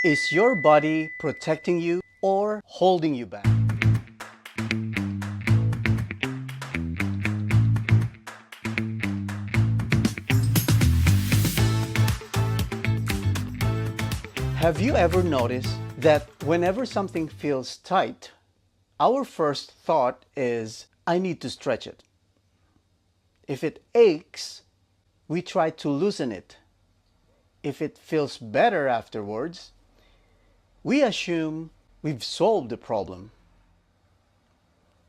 Is your body protecting you or holding you back? Have you ever noticed that whenever something feels tight, our first thought is, I need to stretch it. If it aches, we try to loosen it. If it feels better afterwards, we assume we've solved the problem.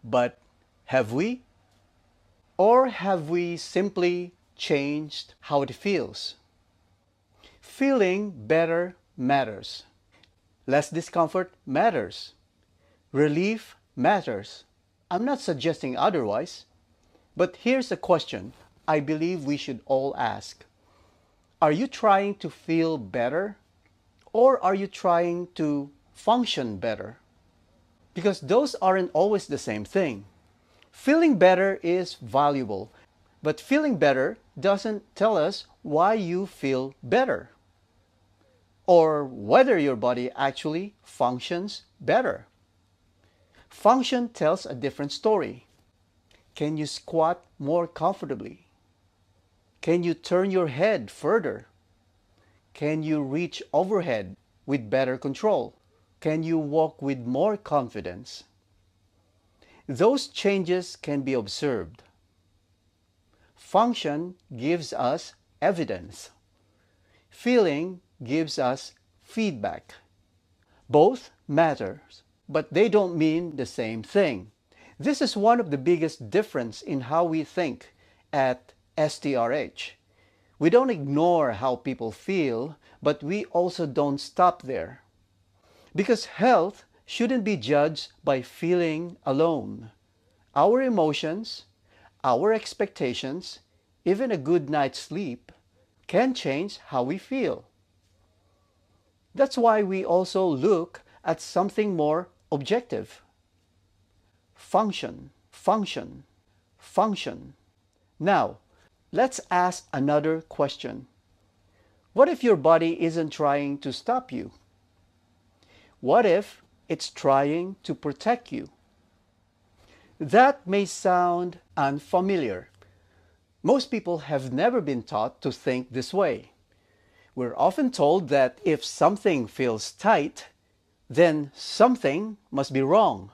But have we? Or have we simply changed how it feels? Feeling better matters. Less discomfort matters. Relief matters. I'm not suggesting otherwise, but here's a question I believe we should all ask. Are you trying to feel better, or are you trying to function better? Because those aren't always the same thing. Feeling better is valuable, but feeling better doesn't tell us why you feel better, or whether your body actually functions better. Function tells a different story. Can you squat more comfortably? Can you turn your head further? Can you reach overhead with better control? Can you walk with more confidence? Those changes can be observed. Function gives us evidence. Feeling gives us feedback. Both matters, but they don't mean the same thing. This is one of the biggest differences in how we think at STRH. We don't ignore how people feel, but we also don't stop there. Because health shouldn't be judged by feeling alone. Our emotions, our expectations, even a good night's sleep can change how we feel. That's why we also look at something more objective. Function, function, function. Now, let's ask another question. What if your body isn't trying to stop you? What if it's trying to protect you? That may sound unfamiliar. Most people have never been taught to think this way. We're often told that if something feels tight, then something must be wrong.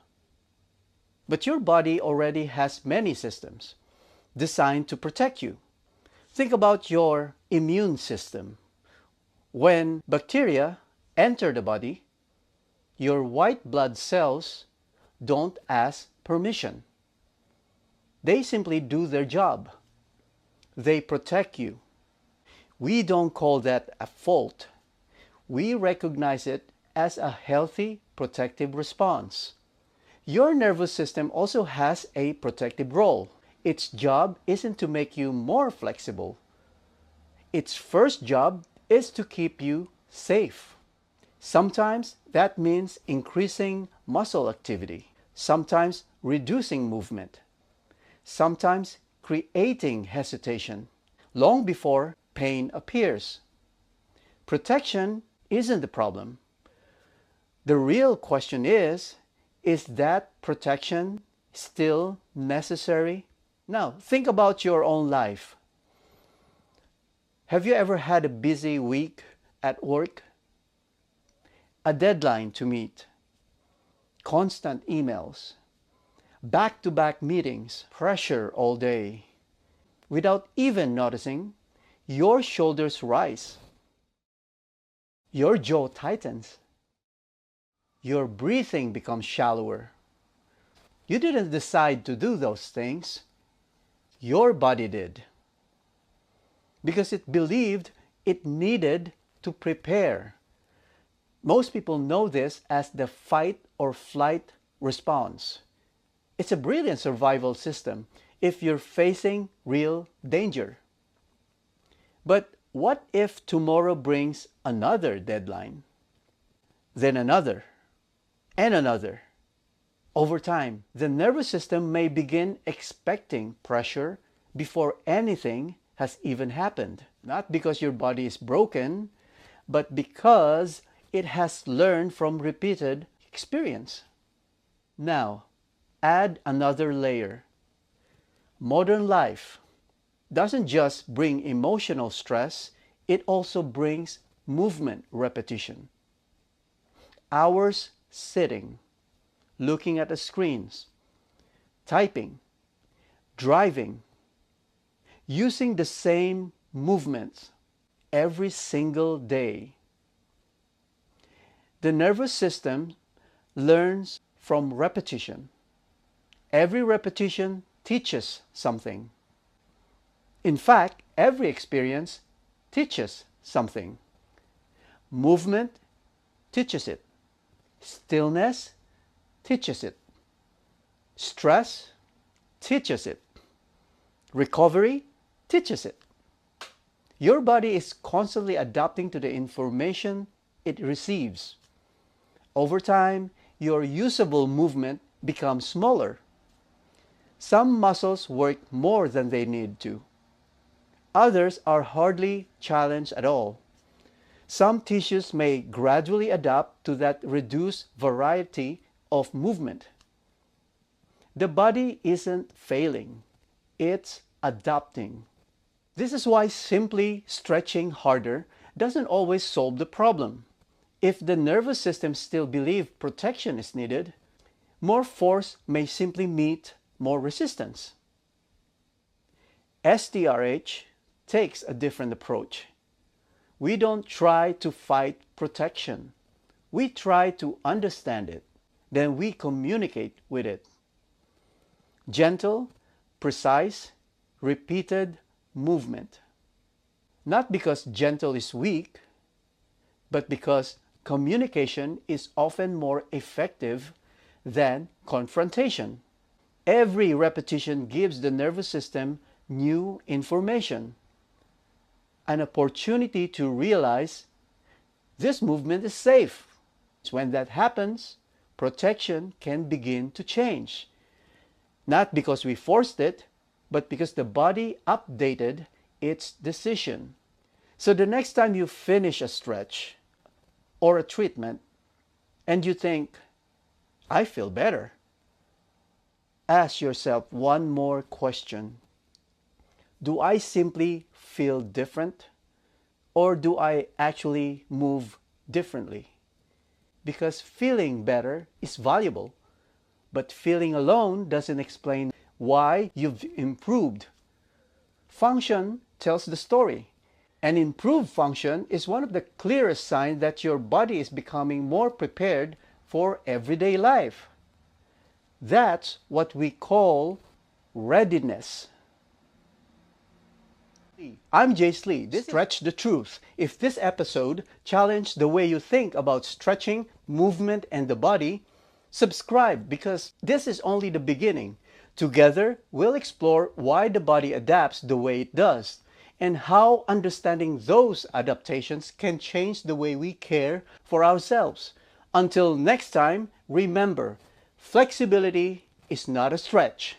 But your body already has many systems designed to protect you. Think about your immune system. When bacteria enter the body, your white blood cells don't ask permission. They simply do their job. They protect you. We don't call that a fault. We recognize it as a healthy protective response. Your nervous system also has a protective role. Its job isn't to make you more flexible. Its first job is to keep you safe. Sometimes that means increasing muscle activity, sometimes reducing movement, sometimes creating hesitation long before pain appears. Protection isn't the problem. The real question is that protection still necessary? Now, think about your own life. Have you ever had a busy week at work? A deadline to meet, constant emails, back-to-back meetings, pressure all day. Without even noticing, your shoulders rise. Your jaw tightens. Your breathing becomes shallower. You didn't decide to do those things. Your body did. Because it believed it needed to prepare. Most people know this as the fight or flight response. It's a brilliant survival system if you're facing real danger. But what if tomorrow brings another deadline? Then another, and another. Over time, the nervous system may begin expecting pressure before anything has even happened. Not because your body is broken, but because it has learned from repeated experience. Now, add another layer. Modern life doesn't just bring emotional stress, it also brings movement repetition. Hours sitting, looking at the screens, typing, driving, using the same movements every single day. The nervous system learns from repetition. Every repetition teaches something. In fact, every experience teaches something. Movement teaches it. Stillness teaches it. Stress teaches it. Recovery teaches it. Your body is constantly adapting to the information it receives. Over time, your usable movement becomes smaller. Some muscles work more than they need to. Others are hardly challenged at all. Some tissues may gradually adapt to that reduced variety of movement. The body isn't failing, it's adapting. This is why simply stretching harder doesn't always solve the problem. If the nervous system still believes protection is needed, more force may simply meet more resistance. STRH takes a different approach. We don't try to fight protection. We try to understand it. Then we communicate with it. Gentle, precise, repeated movement. Not because gentle is weak, but because communication is often more effective than confrontation. Every repetition gives the nervous system new information, an opportunity to realize this movement is safe. When that happens, protection can begin to change. Not because we forced it, but because the body updated its decision. So the next time you finish a stretch or a treatment and you think, I feel better, ask yourself one more question. Do I simply feel different, or do I actually move differently? Because feeling better is valuable, but feeling alone doesn't explain why you've improved. Function tells the story. And improved function is one of the clearest signs that your body is becoming more prepared for everyday life. That's what we call readiness. I'm Jayze. This is Stretch the Truth. If this episode challenged the way you think about stretching, movement, and the body, subscribe, because this is only the beginning. Together, we'll explore why the body adapts the way it does, and how understanding those adaptations can change the way we care for ourselves. Until next time, remember, flexibility is not a stretch.